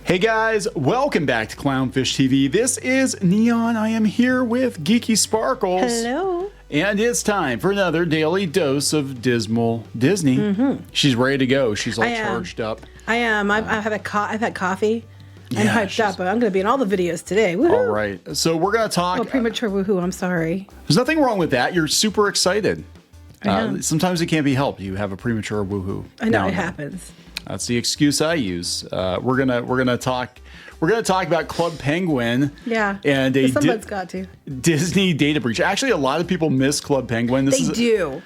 Hey guys, welcome back to Clownfish TV. This is Kneon. I am here with Geeky Sparkles. Hello. And it's time for another daily dose of dismal Disney. She's ready to go. She's all charged up. I am. I've had coffee. I'm Yeah, hyped up. I'm going to be in all the videos today. Woohoo. All right. So we're going to talk. Oh, premature woohoo. I'm sorry. There's nothing wrong with that. You're super excited. I am. Sometimes it can't be helped. You have a premature woohoo. I know it happens. That's the excuse I use. We're gonna talk about Club Penguin. Yeah. And someone's got to. Disney data breach. Actually, a lot of people miss Club Penguin. They do.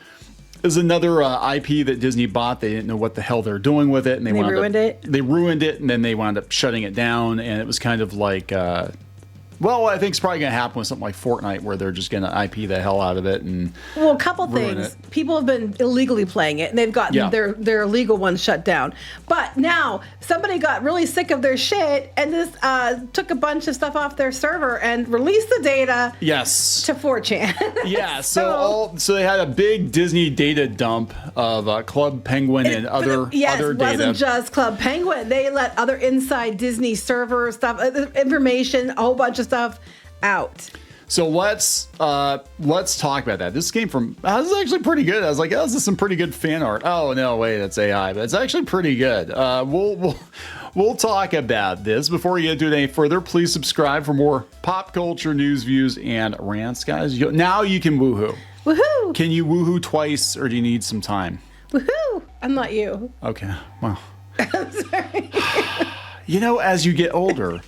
This is another IP that Disney bought. They didn't know what the hell they're doing with it, and they ruined it. They ruined it, and then they wound up shutting it down. And it was kind of like, well, I think it's probably going to happen with something like Fortnite, where they're just going to IP the hell out of it. And well, a couple things. People have been illegally playing it, and they've gotten their illegal ones shut down. But now somebody got really sick of their shit and just took a bunch of stuff off their server and released the data. Yes. To 4chan. Yeah. So they had a big Disney data dump of Club Penguin and other data. It wasn't just Club Penguin. They let other inside Disney server stuff, information, a whole bunch of stuff out. So let's talk about that. This came from, this is actually pretty good. I was like, oh, this is some pretty good fan art. Oh no, wait, that's AI, but it's actually pretty good. We'll talk about this. Before we get to it any further, please subscribe for more pop culture news, views, and rants, guys. Now you can woohoo. Woohoo! Can you woohoo twice, or do you need some time? Woohoo! I'm not you. Okay, well. I'm sorry. You know, as you get older.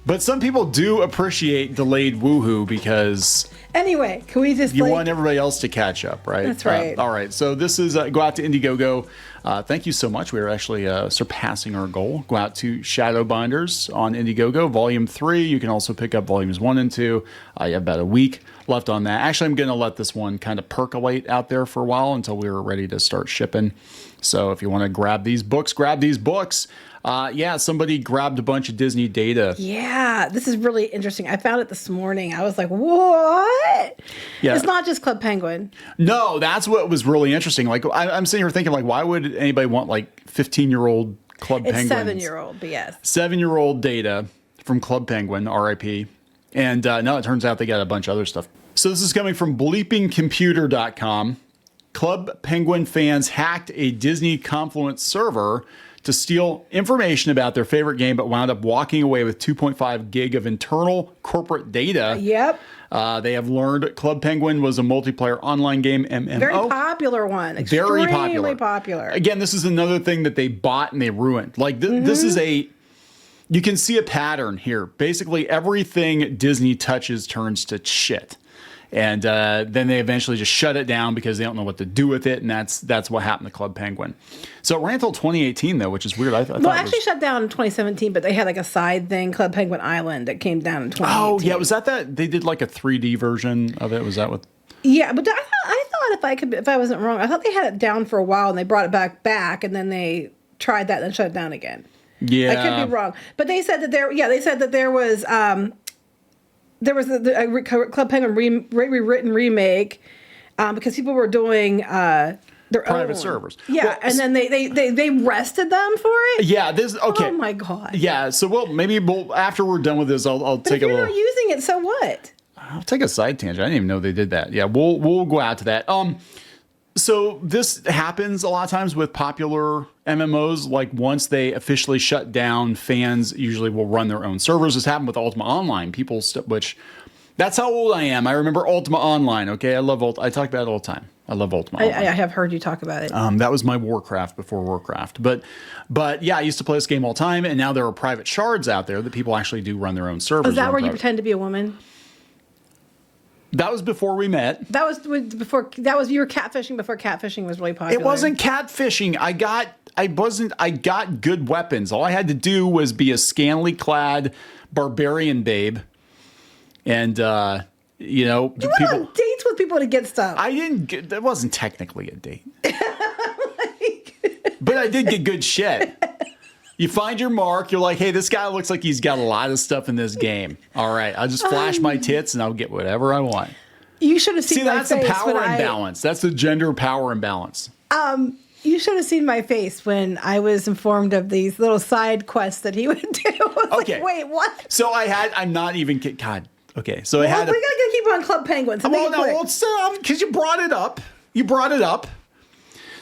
But some people do appreciate delayed woohoo because... Anyway, can we just... You want everybody else to catch up, right? That's right. All right, so this is go out to Indiegogo. Thank you so much. We are actually surpassing our goal. Go out to Shadowbinders on Indiegogo, Volume 3. You can also pick up Volumes 1 and 2. You have about a week left on that. Actually, I'm going to let this one kind of percolate out there for a while until we're ready to start shipping. So if you want to grab these books, grab these books. Yeah, somebody grabbed a bunch of Disney data. Yeah, this is really interesting. I found it this morning. I was like, what? Yeah. It's not just Club Penguin. No, that's what was really interesting. Like, I'm sitting here thinking, like, why would anybody want, like, 15-year-old Club Penguin? It's 7-year-old, but yes. 7-year-old data from Club Penguin, RIP. And no, it turns out they got a bunch of other stuff. So this is coming from bleepingcomputer.com. Club Penguin fans hacked a Disney Confluence server to steal information about their favorite game, but wound up walking away with 2.5 gig of internal corporate data. Yep. They have learned Club Penguin was a multiplayer online game, MMO. Very popular one. Very Extremely popular. Again, this is another thing that they bought and they ruined. Like, this is you can see a pattern here. Basically, everything Disney touches turns to shit. And then they eventually just shut it down because they don't know what to do with it, and that's what happened to Club Penguin. So it ran until 2018, though, which is weird. I thought actually shut down in 2017, but they had like a side thing, Club Penguin Island, that came down in 2018. Oh, yeah. Was that they did like a 3D version of it? Was that what? Yeah, but I thought if I wasn't wrong, I thought they had it down for a while and they brought it back, and then they tried that and then shut it down again. Yeah, I could be wrong, but they said that there was. There was a Club Penguin Rewritten remake because people were doing their private own servers. Yeah, well, and then they arrested them for it. Yeah, this okay. Oh my god. Yeah, so maybe after we're done with this, I'll take a little. If you're not using it, so what? I'll take a side tangent. I didn't even know they did that. Yeah, we'll go out to that. So this happens a lot of times with popular MMOs. Like, once they officially shut down, fans usually will run their own servers. This happened with Ultima Online. Which that's how old I am. I remember Ultima Online. Okay, I love I talk about it all the time. I love Ultima Online. I have heard you talk about it. That was my Warcraft before Warcraft. But yeah, I used to play this game all the time, and now there are private shards out there that people actually do run their own servers. Is that where you pretend to be a woman? That was before we met. That was before. You were catfishing before catfishing was really popular. It wasn't catfishing. I got good weapons. All I had to do was be a scantily clad barbarian babe, and you went on dates with people to get stuff. I didn't. That wasn't technically a date, but I did get good shit. You find your mark. You're like, hey, this guy looks like he's got a lot of stuff in this game. All right, I'll just flash my tits and I'll get whatever I want. You should have seen my face. See, that's the power imbalance. That's the gender power imbalance. You You should have seen my face when I was informed of these little side quests that he would do. I was Okay. like, wait, what? So I'm not even kidding. God. Okay. So We gotta keep on Club Penguin. So because you brought it up.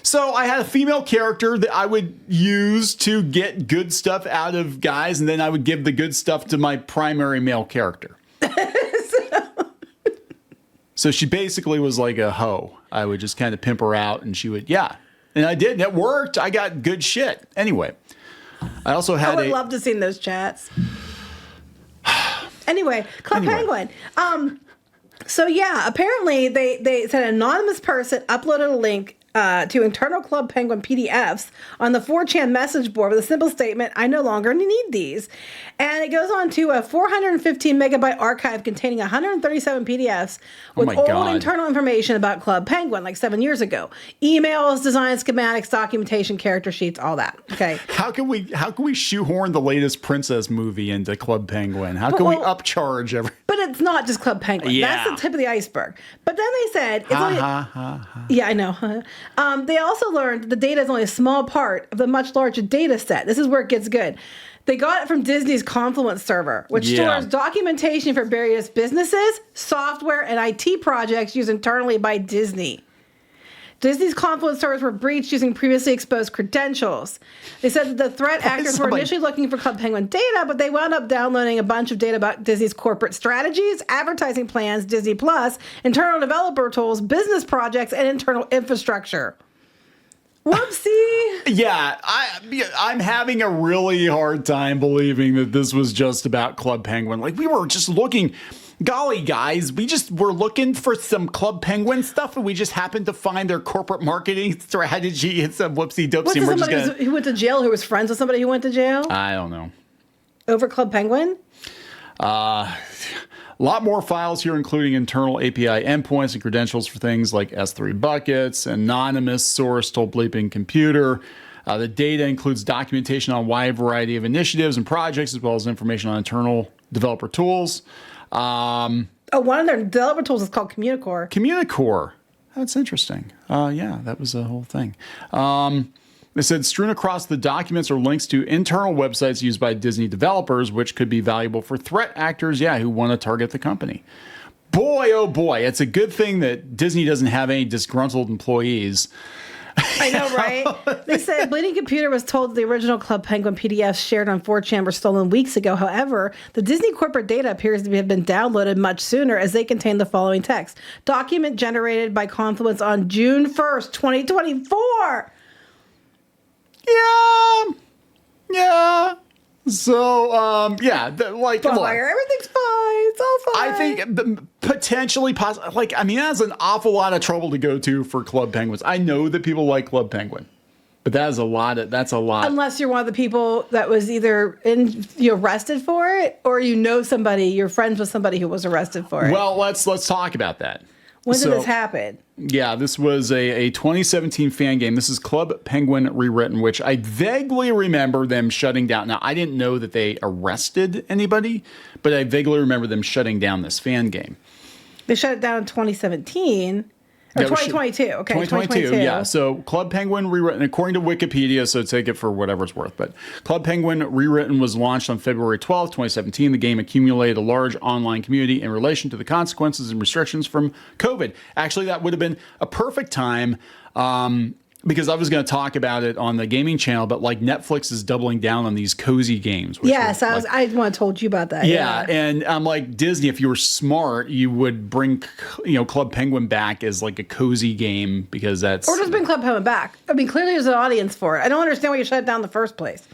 So I had a female character that I would use to get good stuff out of guys, and then I would give the good stuff to my primary male character. So she basically was like a hoe. I would just kind of pimp her out, and she would, yeah. And I did, and it worked. I got good shit. Anyway, I also had I would love to see those chats. Anyway, Club Penguin. So yeah, apparently they said an anonymous person uploaded a link to internal Club Penguin PDFs on the 4chan message board with a simple statement, I no longer need these. And it goes on to a 415 megabyte archive containing 137 PDFs with old internal information about Club Penguin, like 7 years ago. Emails, design schematics, documentation, character sheets, all that. Okay. How can we shoehorn the latest princess movie into Club Penguin? How can we upcharge every... But it's not just Club Penguin. Yeah. That's the tip of the iceberg. But then they said... Yeah, I know. They also learned that the data is only a small part of the much larger data set. This is where it gets good. They got it from Disney's Confluence server, which stores documentation for various businesses, software, and IT projects used internally by Disney. Disney's Confluence servers were breached using previously exposed credentials. They said that the threat actors were initially looking for Club Penguin data, but they wound up downloading a bunch of data about Disney's corporate strategies, advertising plans, Disney Plus, internal developer tools, business projects, and internal infrastructure. Whoopsie. Yeah, I'm having a really hard time believing that this was just about Club Penguin. Like, we were just looking... Golly, guys, we just were looking for some Club Penguin stuff, and we just happened to find their corporate marketing strategy. It's a whoopsie-doopsie. Who went to jail, who was friends with somebody who went to jail? I don't know. Over Club Penguin? A lot more files here, including internal API endpoints and credentials for things like S3 buckets, anonymous source told bleeping computer. The data includes documentation on a wide variety of initiatives and projects, as well as information on internal developer tools. One of their developer tools is called Communicore. Communicore. That's interesting. Yeah, that was the whole thing. They said strewn across the documents are links to internal websites used by Disney developers, which could be valuable for threat actors, who want to target the company. Boy, oh boy, it's a good thing that Disney doesn't have any disgruntled employees. I know, right? They said Bleeding Computer was told the original Club Penguin PDFs shared on 4chan were stolen weeks ago. However, the Disney corporate data appears to have been downloaded much sooner, as they contain the following text. Document generated by Confluence on June 1st, 2024. Yeah. So, look. Everything's fine. It's all fine. I think potentially possible. That's an awful lot of trouble to go to for Club Penguins. I know that people like Club Penguin, but that's a lot. Unless you're one of the people that was either arrested for it, or somebody, you're friends with somebody who was arrested for it. Well, let's talk about that. When did this happen? Yeah, this was a 2017 fan game. This is Club Penguin Rewritten, which I vaguely remember them shutting down. Now, I didn't know that they arrested anybody, but I vaguely remember them shutting down this fan game. They shut it down in 2017. Or 2022. Okay, 2022, yeah. So Club Penguin Rewritten, according to Wikipedia, so take it for whatever it's worth, but Club Penguin Rewritten was launched on February 12th, 2017. The game accumulated a large online community in relation to the consequences and restrictions from COVID. Actually, that would have been a perfect time because I was going to talk about it on the gaming channel, but Netflix is doubling down on these cozy games. Yes, I want to told you about that. Yeah, and I'm like, Disney, if you were smart, you would bring, Club Penguin back as a cozy game because that's... Or just bring Club Penguin back. Clearly there's an audience for it. I don't understand why you shut it down in the first place.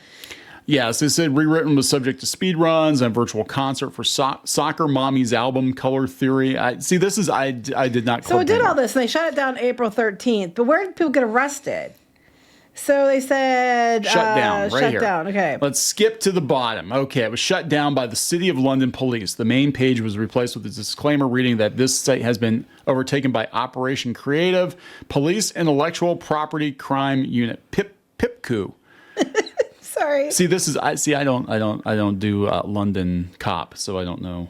Yeah, so it said Rewritten was subject to speed runs and a virtual concert for Soccer Mommy's album, Color Theory. I did not... So it did all this, and they shut it down April 13th. But where did people get arrested? So they said... Shut down, right here. Shut down, okay. Let's skip to the bottom. Okay, it was shut down by the City of London Police. The main page was replaced with a disclaimer reading that this site has been overtaken by Operation Creative, Police Intellectual Property Crime Unit, PIPCU. Sorry. See, I don't do London cop, so I don't know.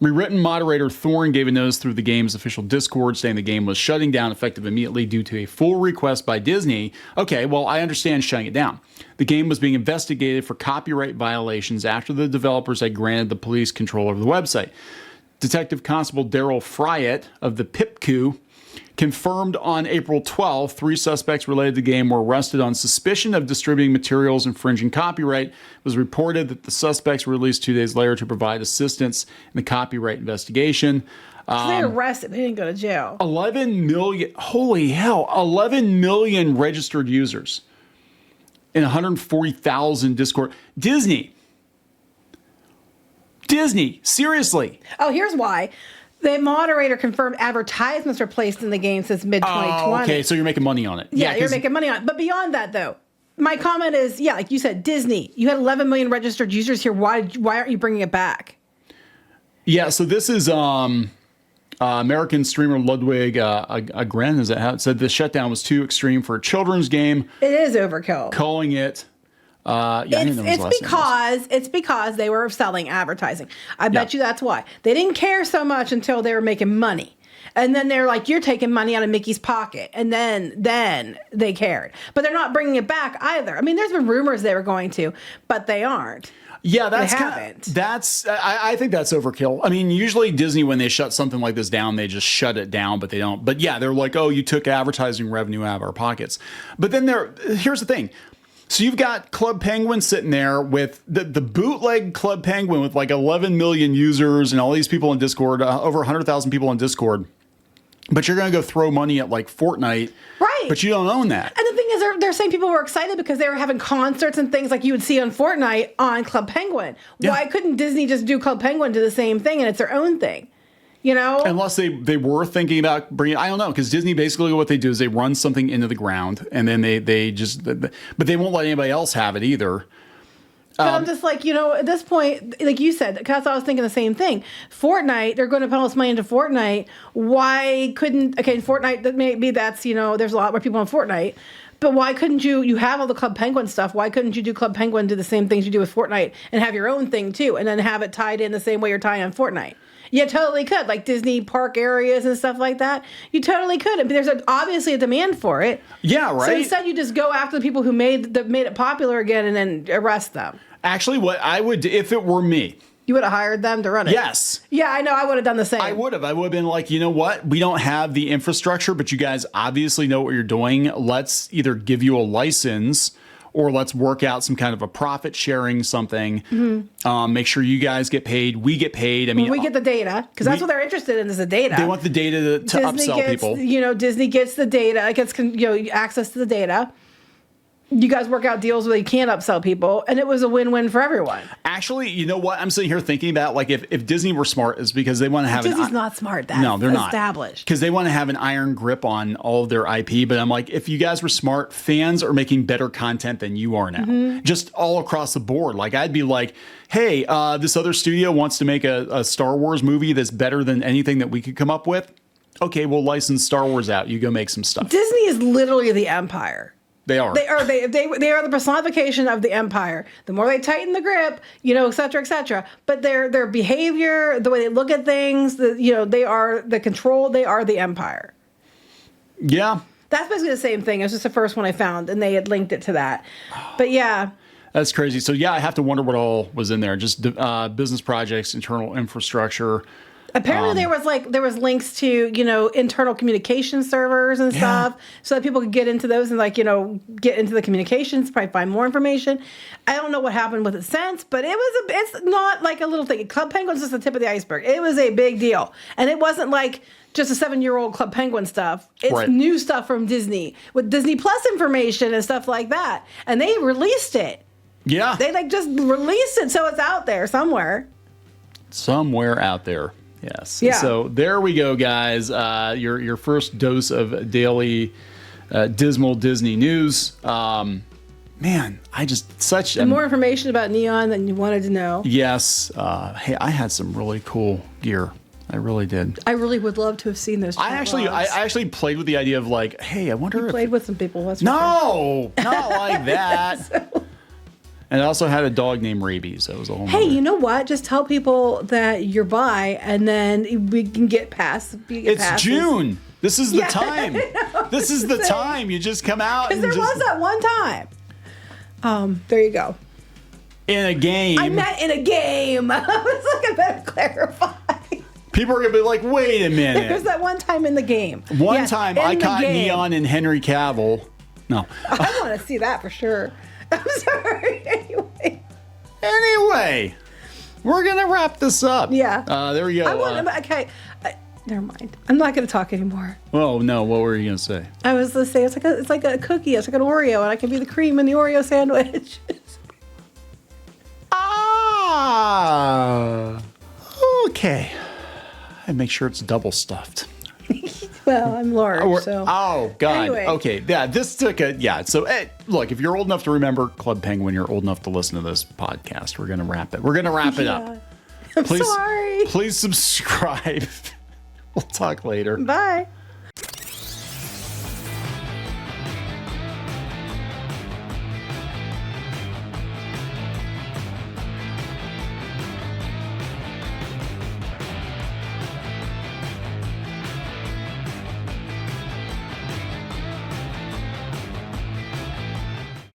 Rewritten moderator Thorne gave a notice through the game's official Discord saying the game was shutting down effective immediately due to a full request by Disney. Okay, well, I understand shutting it down. The game was being investigated for copyright violations after the developers had granted the police control over the website. Detective Constable Daryl Fryatt of the PIPCU confirmed on April 12th, 3 suspects related to the game were arrested on suspicion of distributing materials infringing copyright. It was reported that the suspects were released 2 days later to provide assistance in the copyright investigation. They arrested. They didn't go to jail. 11 million, holy hell, 11 million registered users and 140,000 Discord. Disney, seriously. Oh, here's why. The moderator confirmed advertisements were placed in the game since mid-2020. Oh, okay, so you're making money on it. Yeah, you're making money on it. But beyond that, though, my comment is, yeah, like you said, Disney, you had 11 million registered users here. Why aren't you bringing it back? Yeah, so this is American streamer Ludwig Agren, is that how it said the shutdown was too extreme for a children's game. It is overkill. Calling it... it's because they were selling advertising. I bet you that's why. They didn't care so much until they were making money. And then they're like, you're taking money out of Mickey's pocket. And then they cared. But they're not bringing it back either. I mean, there's been rumors they were going to, but they aren't. Yeah, I think that's overkill. I mean, usually Disney, when they shut something like this down, they just shut it down, but they don't. But yeah, they're like, oh, you took advertising revenue out of our pockets. But then here's the thing. So you've got Club Penguin sitting there with the bootleg Club Penguin with like 11 million users and all these people in Discord, over 100,000 people in Discord. But you're going to go throw money at like Fortnite. Right. But you don't own that. And the thing is, they're saying people were excited because they were having concerts and things like you would see on Fortnite on Club Penguin. Yeah. Why couldn't Disney just do Club Penguin, do the same thing, and it's their own thing? You know? Unless they were thinking about bringing, I don't know, because Disney basically what they do is they run something into the ground and then they just, but they won't let anybody else have it either. But I'm just like, at this point, like you said, because I was thinking the same thing. Fortnite, they're going to put all this money into Fortnite. Why couldn't, Fortnite, maybe that's, there's a lot more people on Fortnite. But why couldn't you have all the Club Penguin stuff. Why couldn't you do Club Penguin, do the same things you do with Fortnite and have your own thing too? And then have it tied in the same way you're tying on Fortnite. You totally could, like Disney park areas and stuff like that. You totally could. But there's obviously a demand for it. Yeah, right. So instead, you just go after the people who made it popular again and then arrest them. Actually, what I would do, if it were me, you would have hired them to run it. Yes. Yeah, I know. I would have done the same. I would have been like, you know what? We don't have the infrastructure, but you guys obviously know what you're doing. Let's either give you a license or let's work out some kind of a profit sharing something. Mm-hmm. Make sure you guys get paid. We get paid. I mean, we get the data because that's what they're interested in is the data. They want the data to upsell people. Disney gets the data, gets access to the data. You guys work out deals where you can't upsell people, and it was a win-win for everyone. Actually, you know what? I'm sitting here thinking about, like, if Disney were smart, is because they want to have Disney's not smart. That's no, they're not established because they want to have an iron grip on all of their IP. But I'm like, if you guys were smart, fans are making better content than you are now, just all across the board. Like, I'd be like, hey, this other studio wants to make a Star Wars movie that's better than anything that we could come up with. Okay, we'll license Star Wars out. You go make some stuff. Disney is literally the empire. They are. They are the personification of the empire. The more they tighten the grip, et cetera, et cetera. But their behavior, the way they look at things, they are the control. They are the empire. Yeah. That's basically the same thing. It was just the first one I found, and they had linked it to that. But yeah. That's crazy. So yeah, I have to wonder what all was in there. Just business projects, internal infrastructure. Apparently there was links to, internal communication servers and stuff so that people could get into those and get into the communications, probably find more information. I don't know what happened with it since, but it's not like a little thing. Club Penguin's just the tip of the iceberg. It was a big deal. And it wasn't like just a 7-year-old Club Penguin stuff. It's new stuff from Disney with Disney Plus information and stuff like that. And they released it. Yeah. They just released it so it's out there somewhere. Somewhere out there. Yes. Yeah. So there we go, guys. Your first dose of daily dismal Disney news. Man, more information about Kneon than you wanted to know. Yes. Hey, I had some really cool gear. I really did. I really would love to have seen those. I actually played with the idea of like, hey, I wonder if played with some people. No, not like that. And I also had a dog named Rabies. That was a whole. Hey, you know what? Just tell people that you're bi, and then we can get past. It's June. This is the time. This is the time. You just come out. Because there was that one time. There you go. In a game. I meant in a game. I was like, I better clarify. People are going to be like, wait a minute. There's that one time in the game. One time I caught Kneon and Henry Cavill. No. I want to see that for sure. I'm sorry. Anyway, we're going to wrap this up. Yeah. There we go. Okay. Never mind. I'm not going to talk anymore. Oh, no. What were you going to say? I was going to say, it's like a cookie. It's like an Oreo, and I can be the cream in the Oreo sandwich. Okay. And make sure it's double stuffed. Well, I'm large, so. Oh, God. Anyway. Okay. Yeah, this took a. Yeah. So, look, if you're old enough to remember Club Penguin, you're old enough to listen to this podcast. We're going to wrap it. We're going to wrap it up. I'm sorry. Please subscribe. We'll talk later. Bye.